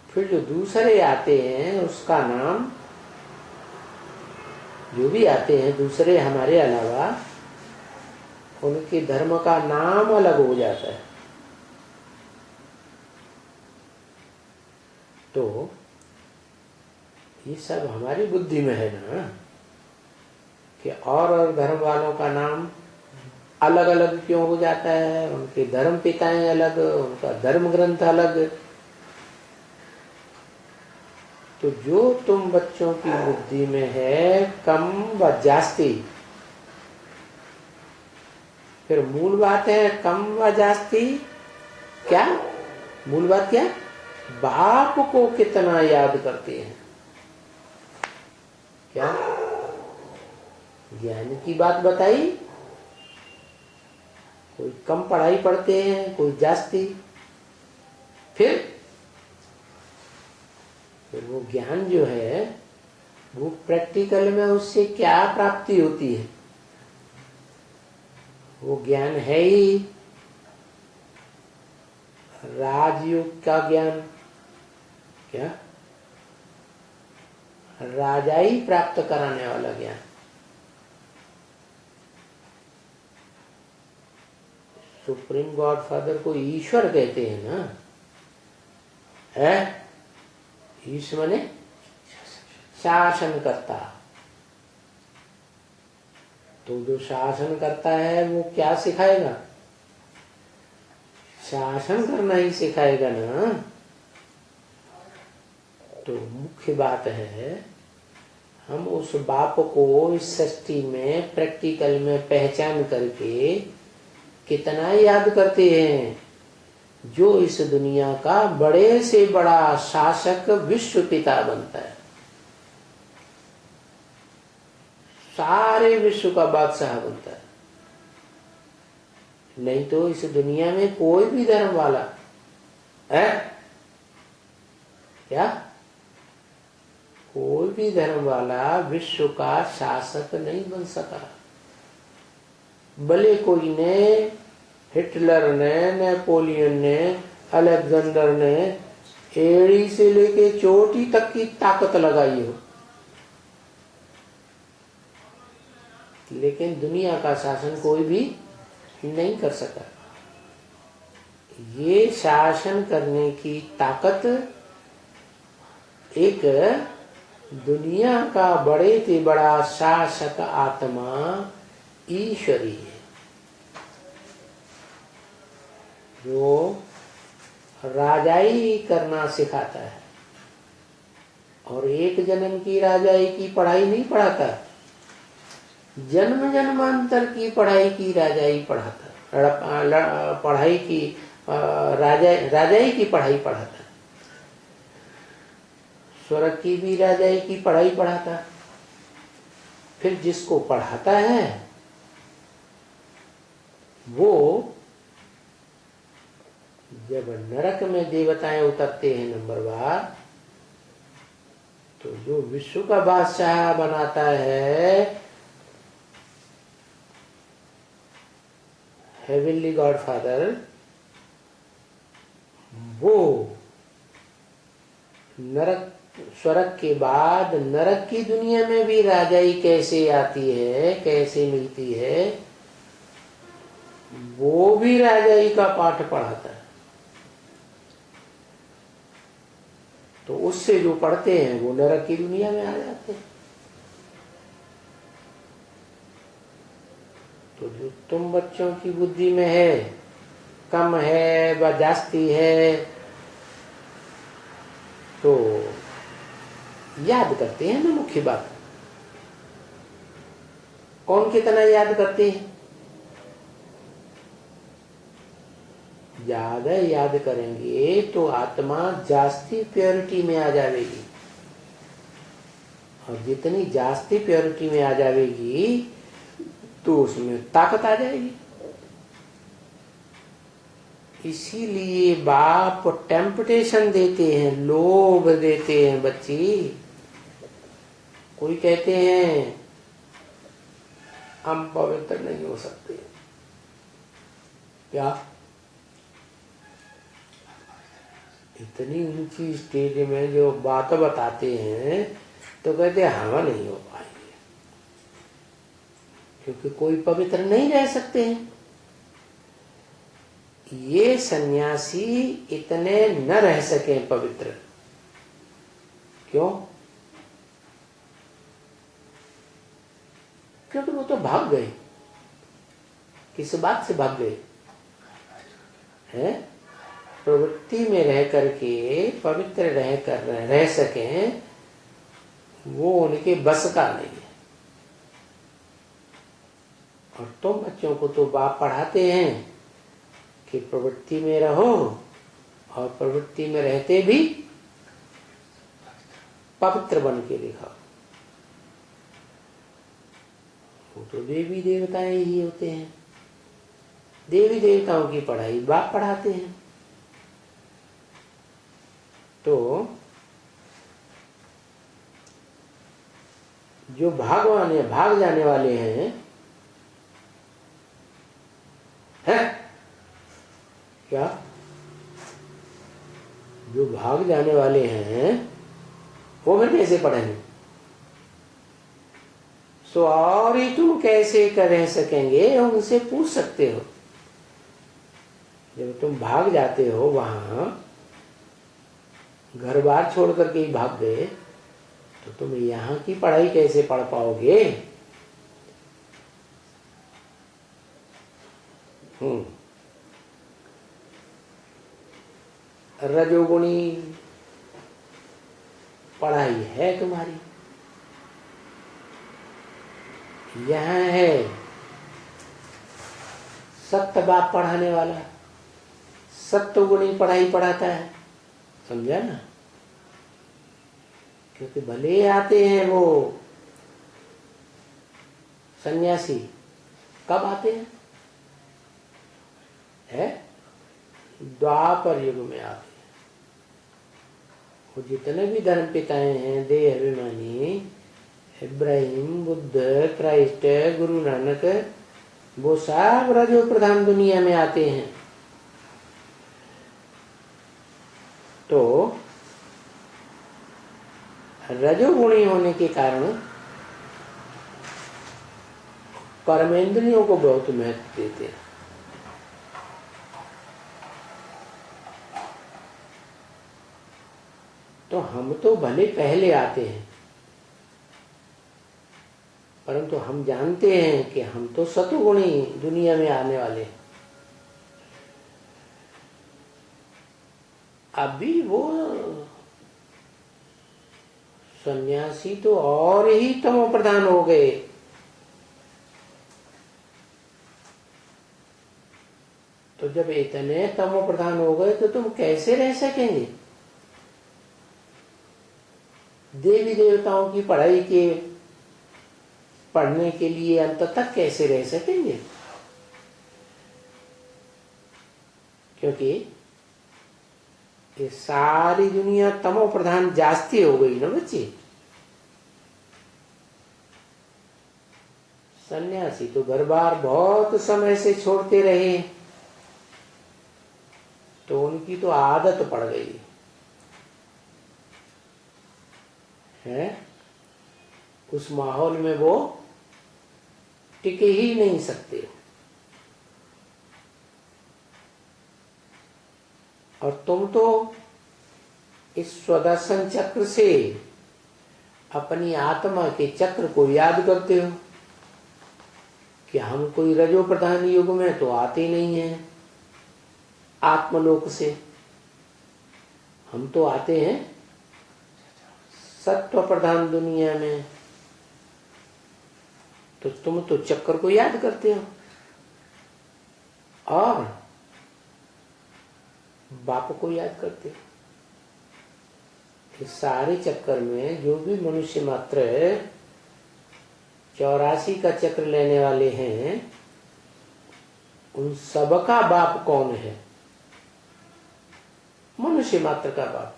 फिर जो दूसरे आते हैं उसका नाम, जो भी आते हैं दूसरे हमारे अलावा, उनके धर्म का नाम अलग हो जाता है। तो ये सब हमारी बुद्धि में है ना, कि और धर्म वालों का नाम अलग अलग क्यों हो जाता है, उनके धर्म पिताएं अलग, उनका धर्म ग्रंथ अलग। तो जो तुम बच्चों की बुद्धि में है कम व जास्ती, फिर मूल बात है कम व जास्ती। क्या मूल बात? क्या बाप को कितना याद करते हैं? क्या ज्ञान की बात बताई? कोई कम पढ़ाई पढ़ते हैं, कोई जास्ती। फिर वो ज्ञान जो है वो प्रैक्टिकल में उससे क्या प्राप्ति होती है? वो ज्ञान है ही राजयोग का ज्ञान। क्या? राजाई प्राप्त कराने वाला ज्ञान। सुप्रीम गॉडफादर को ईश्वर कहते हैं ना, है? ईश्वर ने शासन करता। तो जो शासन करता है वो क्या सिखाएगा? शासन करना ही सिखाएगा ना। तो मुख्य बात है हम उस बाप को इस सृष्टि में प्रैक्टिकल में पहचान करके कितना याद करते हैं, जो इस दुनिया का बड़े से बड़ा शासक विश्व पिता बनता है, सारे विश्व का बादशाह बनता है। नहीं तो इस दुनिया में कोई भी धर्म वाला है क्या? कोई भी धर्म वाला विश्व का शासक नहीं बन सका। भले कोई ने, हिटलर ने, नेपोलियन ने, अलेक्जेंडर ने एड़ी से लेके चोटी तक की ताकत लगाई हो, लेकिन दुनिया का शासन कोई भी नहीं कर सका। ये शासन करने की ताकत एक दुनिया का बड़े से बड़ा शासक आत्मा ईश्वरी है, जो राजाई करना सिखाता है। और एक जन्म की राजाई की पढ़ाई नहीं पढ़ाता, जन्म जन्मांतर की पढ़ाई की राजाई पढ़ाता, पढ़ाई की राजाई की पढ़ाई पढ़ाता, स्वर्ग की भी राजाई की पढ़ाई पढ़ाता। फिर जिसको पढ़ाता है वो जब नरक में देवताएं उतरते हैं नंबरवार, तो जो विश्व का बादशाह बनाता है हेवनली गॉडफादर, वो नरक, स्वर्ग के बाद नरक की दुनिया में भी राजाई कैसे आती है, कैसे मिलती है, वो भी राजाई का पाठ पढ़ाता है। तो उससे जो पढ़ते हैं वो नरक की दुनिया में आ जाते हैं। तो जो तुम बच्चों की बुद्धि में है कम है व जास्ती है, तो याद करते हैं ना। मुख्य बात कौन कितना याद करते हैं? ज्यादा याद करेंगे तो आत्मा जास्ती प्योरिटी में आ जाएगी, और जितनी जास्ती प्योरिटी में आ जाएगी तो उसमें ताकत आ जाएगी। इसीलिए बाप टेम्पटेशन देते हैं, लोभ देते हैं। बच्ची, कोई कहते हैं हम पवित्र नहीं हो सकते, क्या इतनी ऊंची स्टेज में जो बात बताते हैं तो कहते हैं हम नहीं हो पाएंगे, क्योंकि कोई पवित्र नहीं रह सकते हैं। ये सन्यासी इतने न रह सके पवित्र, क्यों? क्योंकि वो तो भाग गए। किस बात से भाग गए हैं? प्रवृत्ति में रह करके पवित्र रह सकें, वो उनके बस का नहीं है। और तुम बच्चों को तो बाप पढ़ाते हैं कि प्रवृत्ति में रहो, और प्रवृत्ति में रहते भी पवित्र बन के दिखाओ। वो तो देवी देवताएं ही होते हैं, देवी देवताओं की पढ़ाई बाप पढ़ाते हैं। तो जो भाग जाने वाले हैं, क्या जो भाग जाने वाले हैं वो भी कैसे पढ़ेंगे? सो और ही तुम कैसे कर रह सकेंगे, उनसे पूछ सकते हो। जब तुम भाग जाते हो, वहां घर बार छोड़ करके ही भाग गए, तो तुम यहाँ की पढ़ाई कैसे पढ़ पाओगे? रजोगुणी पढ़ाई है तुम्हारी, यहाँ है सत्य बाप पढ़ाने वाला, सत्वगुणी पढ़ाई पढ़ाता है, समझा ना? क्योंकि भले आते हैं वो सन्यासी, कब आते हैं? द्वापर युग में आते हैं। वो जितने भी धर्म पिताएं हैं, देह अभिमानी, इब्राहिम, बुद्ध, क्राइस्ट, गुरु नानक, वो सब रजो प्रधान दुनिया में आते हैं। तो रजोगुणी होने के कारण कर्मेंद्रियों को बहुत महत्व देते हैं। तो हम तो भले पहले आते हैं, परंतु हम जानते हैं कि हम तो सतुगुणी दुनिया में आने वाले हैं। अभी वो सन्यासी तो और ही तमो प्रधान हो गए। तो जब इतने तमो प्रधान हो गए तो तुम कैसे रह सकेंगे? देवी देवताओं की पढ़ने के लिए अंत तक कैसे रह सकेंगे? क्योंकि ये सारी दुनिया तमो प्रधान जास्ती हो गई ना बच्चे। सन्यासी तो घर बार बहुत समय से छोड़ते रहे, तो उनकी तो आदत पड़ गई है। उस माहौल में वो टिके ही नहीं सकते। और तुम तो इस स्वदर्शन चक्र से अपनी आत्मा के चक्र को याद करते हो कि हम कोई रजो प्रधान युग में तो आते नहीं हैं। आत्मलोक से हम तो आते हैं सत्व प्रधान दुनिया में। तो तुम तो चक्र को याद करते हो, और बाप को याद करते। इस सारे चक्कर में जो भी मनुष्य मात्र 84 का चक्र लेने वाले हैं, उन सबका बाप कौन है? मनुष्य मात्र का बाप।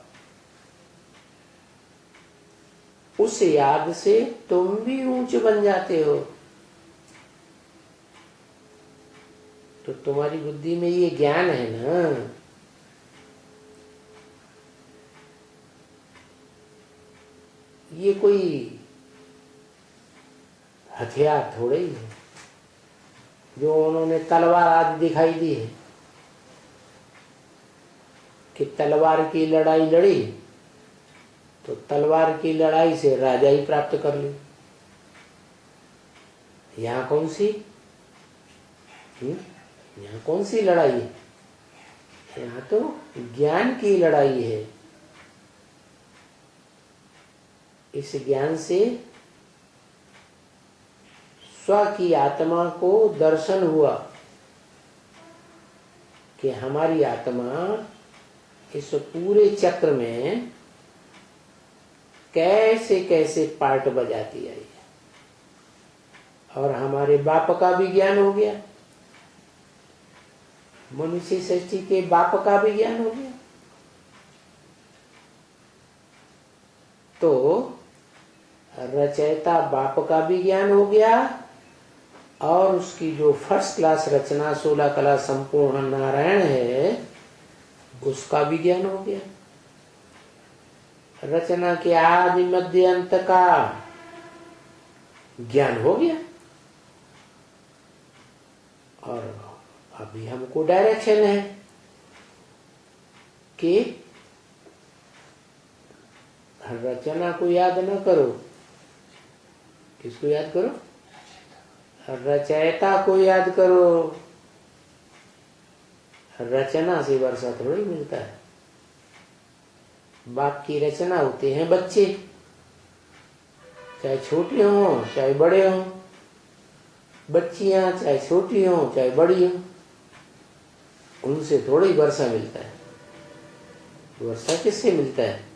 उस याद से तुम भी ऊंचे बन जाते हो। तो तुम्हारी बुद्धि में ये ज्ञान है ना, ये कोई हथियार थोड़े ही है जो उन्होंने तलवार आदि दिखाई दी है कि तलवार की लड़ाई लड़ी तो तलवार की लड़ाई से राजा ही प्राप्त कर ली। यहाँ कौन सी यहाँ कौन सी लड़ाई है? यहाँ तो ज्ञान की लड़ाई है। इस ज्ञान से स्व की आत्मा को दर्शन हुआ कि हमारी आत्मा इस पूरे चक्र में कैसे कैसे पार्ट बजाती आई है। और हमारे बाप का भी ज्ञान हो गया, मनुष्य सृष्टि के बाप का भी ज्ञान हो गया। तो रचयिता बाप का भी ज्ञान हो गया और उसकी जो फर्स्ट क्लास रचना 16 कला संपूर्ण नारायण है उसका भी ज्ञान हो गया। रचना के आदि मध्य अंत का ज्ञान हो गया। और अभी हमको डायरेक्शन है कि रचना को याद न करो। किसको याद करो? रचयिता को याद करो। रचना से वर्षा थोड़ी मिलता है। बाप की रचना होते हैं बच्चे, चाहे छोटे हों चाहे बड़े हों, बच्चियां चाहे छोटी हों चाहे बड़ी हों, उनसे थोड़ी वर्षा मिलता है। वर्षा किससे मिलता है?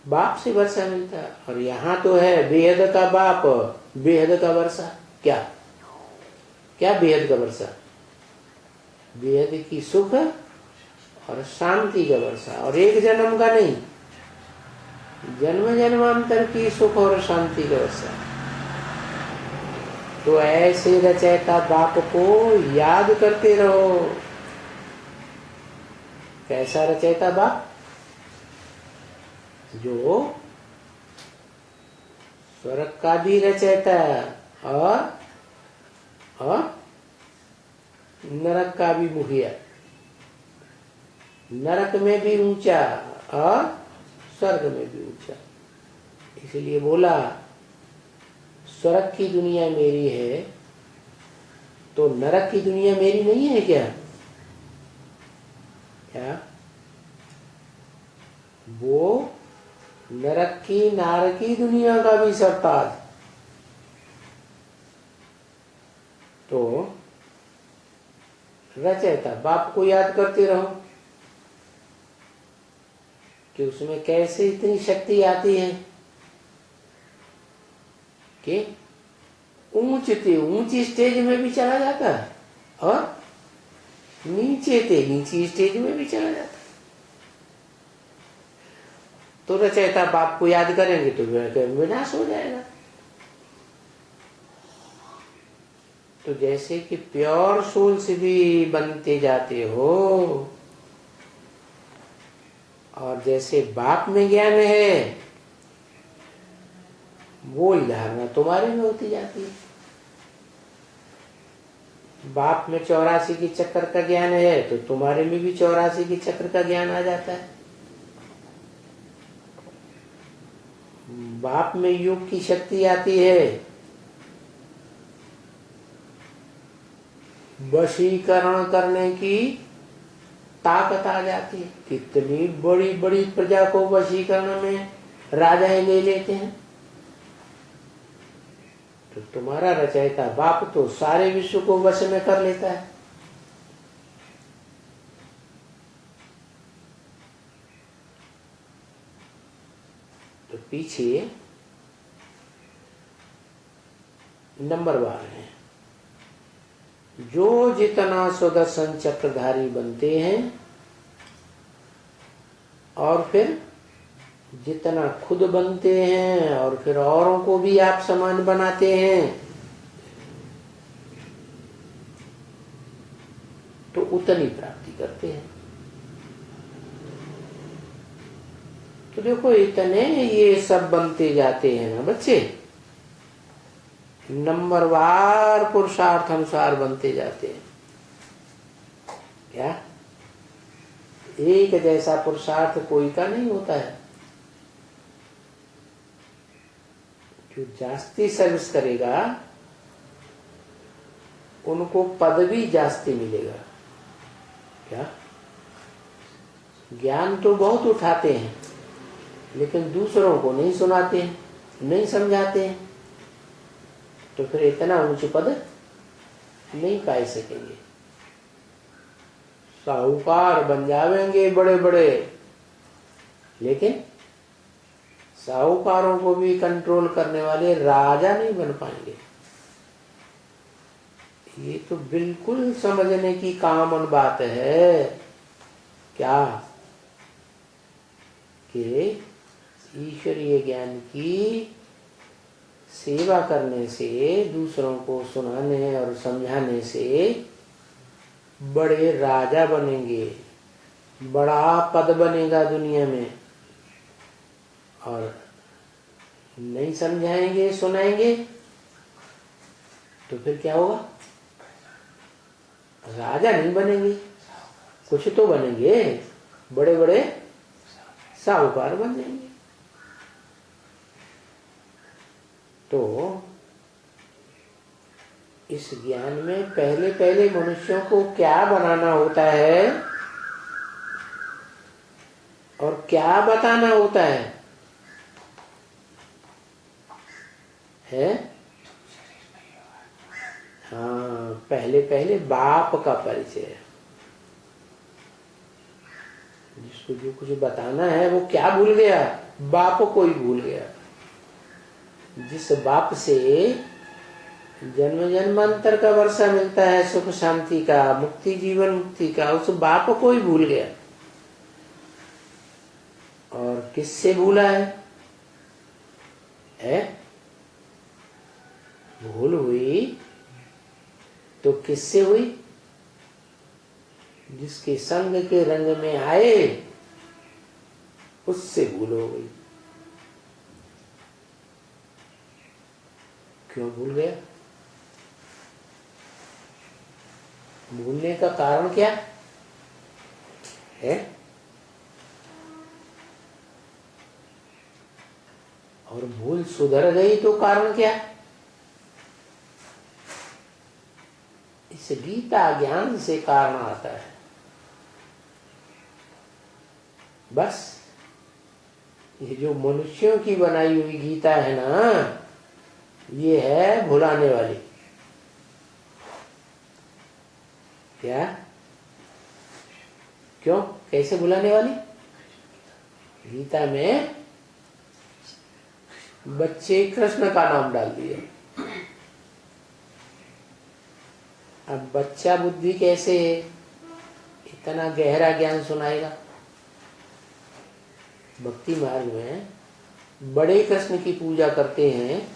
बाप से वर्षा मिलता है। और यहाँ तो है बेहद का बाप, बेहद का वर्षा। क्या क्या बेहद का वर्षा? बेहद की सुख और शांति का वर्षा। और एक जन्म का नहीं, जन्म जन्मांतर की सुख और शांति का वर्षा। तो ऐसे रचयिता बाप को याद करते रहो। कैसा रचयिता बाप? जो स्वर्ग का भी रचयिता और नरक का भी मुखिया। नरक में भी ऊंचा और स्वर्ग में भी ऊंचा। इसलिए बोला स्वर्ग की दुनिया मेरी है तो नरक की दुनिया मेरी नहीं है क्या? क्या वो नरक की नारकी दुनिया का भी सरताज। तो रचयिता बाप को याद करते रहो कि उसमें कैसे इतनी शक्ति आती है कि ऊंचे ऊंची स्टेज में भी चला जाता है और नीचे नीची स्टेज में भी चला जाता है। तो रचयिता बाप को याद करेंगे तो विनाश हो जाएगा। तो जैसे कि प्योर सोल से भी बनते जाते हो और जैसे बाप में ज्ञान है वो धारणा तुम्हारे में होती जाती है। बाप में 84 के चक्र का ज्ञान है तो तुम्हारे में भी 84 के चक्र का ज्ञान आ जाता है। बाप में योग की शक्ति आती है, वशीकरण करने की ताकत आ जाती है। कितनी बड़ी बड़ी प्रजा को वशीकरण में राजा ले लेते हैं। तो तुम्हारा रचयिता बाप तो सारे विश्व को वश में कर लेता है। तो पीछे नंबर 12 है, जो जितना सुदर्शन चक्रधारी बनते हैं और फिर जितना खुद बनते हैं और फिर औरों को भी आप समान बनाते हैं, तो उतनी प्राप्ति करते हैं। तो देखो इतने ये सब बनते जाते हैं ना बच्चे, नंबरवार पुरुषार्थ अनुसार बनते जाते हैं। क्या एक जैसा पुरुषार्थ कोई का नहीं होता है। जो जास्ती सर्विस करेगा उनको पदवी जास्ती मिलेगा। क्या ज्ञान तो बहुत उठाते हैं लेकिन दूसरों को नहीं सुनाते हैं, नहीं समझाते हैं, तो फिर इतना ऊंच पद नहीं पा सकेंगे। साहूकार बन जाएंगे बड़े बड़े, लेकिन साहूकारों को भी कंट्रोल करने वाले राजा नहीं बन पाएंगे। ये तो बिल्कुल समझने की कॉमन बात है। क्या कि ईश्वरीय ज्ञान की सेवा करने से, दूसरों को सुनाने और समझाने से बड़े राजा बनेंगे, बड़ा पद बनेगा दुनिया में। और नहीं समझाएंगे सुनाएंगे तो फिर क्या होगा? राजा नहीं बनेंगे, कुछ तो बनेंगे, बड़े बड़े साहूकार बन जाएंगे। तो इस ज्ञान में पहले पहले मनुष्यों को क्या बनाना होता है और क्या बताना होता है? हाँ, पहले पहले बाप का परिचय। जिसको जो कुछ बताना है वो क्या भूल गया? बाप को ही भूल गया। जिस बाप से जन्म जन्मांतर का वर्षा मिलता है, सुख शांति का, मुक्ति जीवन मुक्ति का, उस बाप को ही भूल गया। और किससे भूला है? भूल हुई तो किससे हुई? जिसके संग के रंग में आए उससे भूल हो गई। क्यों भूल गया? भूलने का कारण क्या है? और भूल सुधर गई तो कारण क्या? इस गीता ज्ञान से कारण आता है। बस ये जो मनुष्यों की बनाई हुई गीता है ना, ये है भुलाने वाली। क्या? क्यों? कैसे भुलाने वाली? गीता में बच्चे कृष्ण का नाम डाल दिए। अब बच्चा बुद्धि कैसे इतना गहरा ज्ञान सुनाएगा? भक्ति मार्ग में बड़े कृष्ण की पूजा करते हैं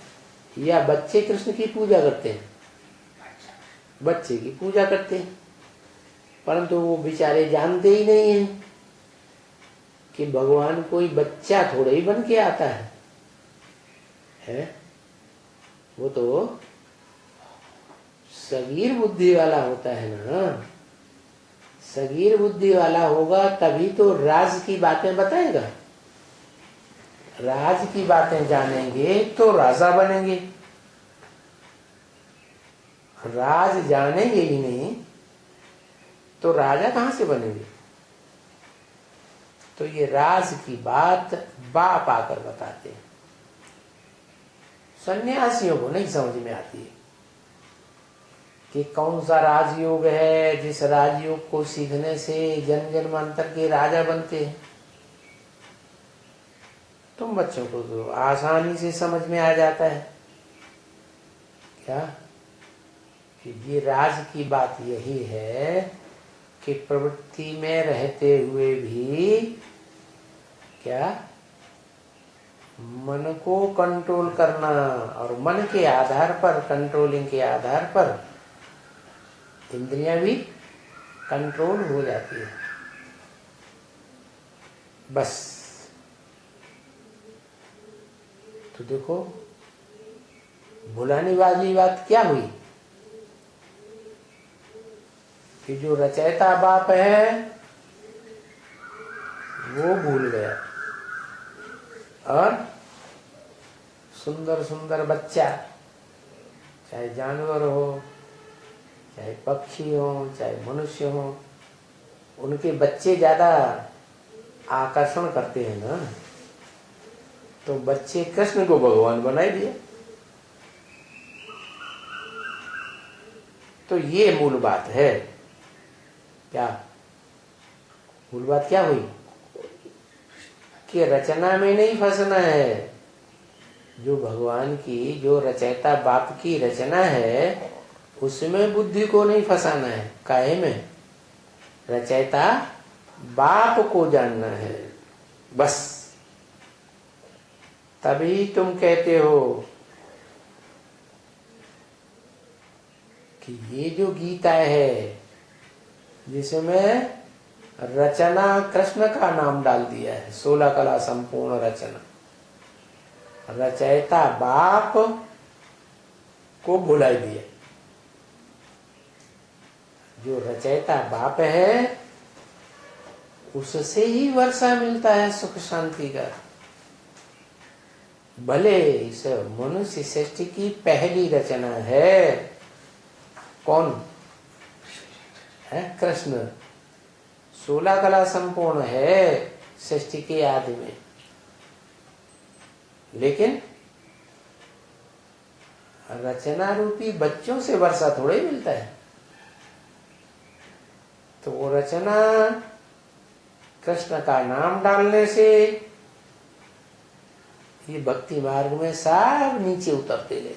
या बच्चे कृष्ण की पूजा करते हैं? बच्चे की पूजा करते हैं, परंतु वो बेचारे जानते ही नहीं हैं कि भगवान कोई बच्चा थोड़ा ही बन के आता है? वो तो सगीर बुद्धि वाला होता है ना। सगीर बुद्धि वाला होगा तभी तो राज की बातें बताएगा। राज की बातें जानेंगे तो राजा बनेंगे। राज जानेंगे ही नहीं तो राजा कहां से बनेंगे? तो ये राज की बात बाप आकर बताते हैं। सन्यासियों को नहीं समझ में आती है कि कौन सा राजयोग है जिस राजयोग को सीखने से जन्म जन्मांतर के राजा बनते हैं। तुम बच्चों को तो आसानी से समझ में आ जाता है क्या कि ये राज की बात यही है कि प्रवृत्ति में रहते हुए भी क्या मन को कंट्रोल करना, और मन के आधार पर, कंट्रोलिंग के आधार पर इंद्रियां भी कंट्रोल हो जाती है। बस तो देखो भुलाने वाली बात क्या हुई कि जो रचयिता बाप है वो भूल गया, और सुंदर सुंदर बच्चा, चाहे जानवर हो, चाहे पक्षी हो, चाहे मनुष्य हो, उनके बच्चे ज्यादा आकर्षण करते हैं ना, तो बच्चे कृष्ण को भगवान बना दिए। तो ये मूल बात है। क्या मूल बात क्या हुई कि रचना में नहीं फंसना है। जो भगवान की, जो रचयिता बाप की रचना है उसमें बुद्धि को नहीं फंसाना है। काहे में? रचयिता बाप को जानना है बस। तभी तुम कहते हो कि ये जो गीता है जिसमें रचना कृष्ण का नाम डाल दिया है, 16 कला संपूर्ण रचना, रचयिता बाप को भुला दिया। जो रचयिता बाप है उससे ही वर्षा मिलता है सुख शांति का। भले इस मनुष्य सृष्टि की पहली रचना है कौन है? कृष्ण। 16 कला संपूर्ण है सृष्टि के आदि में, लेकिन रचना रूपी बच्चों से वर्षा थोड़े ही मिलता है। तो वो रचना कृष्ण का नाम डालने से ये भक्ति मार्ग में सब नीचे उतरते गए।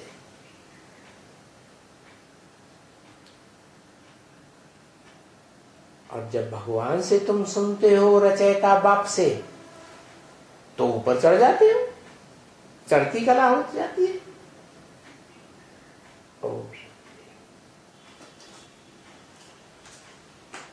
और जब भगवान से तुम सुनते हो रचयिता बाप से तो ऊपर चढ़ जाते हो, चढ़ती कला हो जाती है।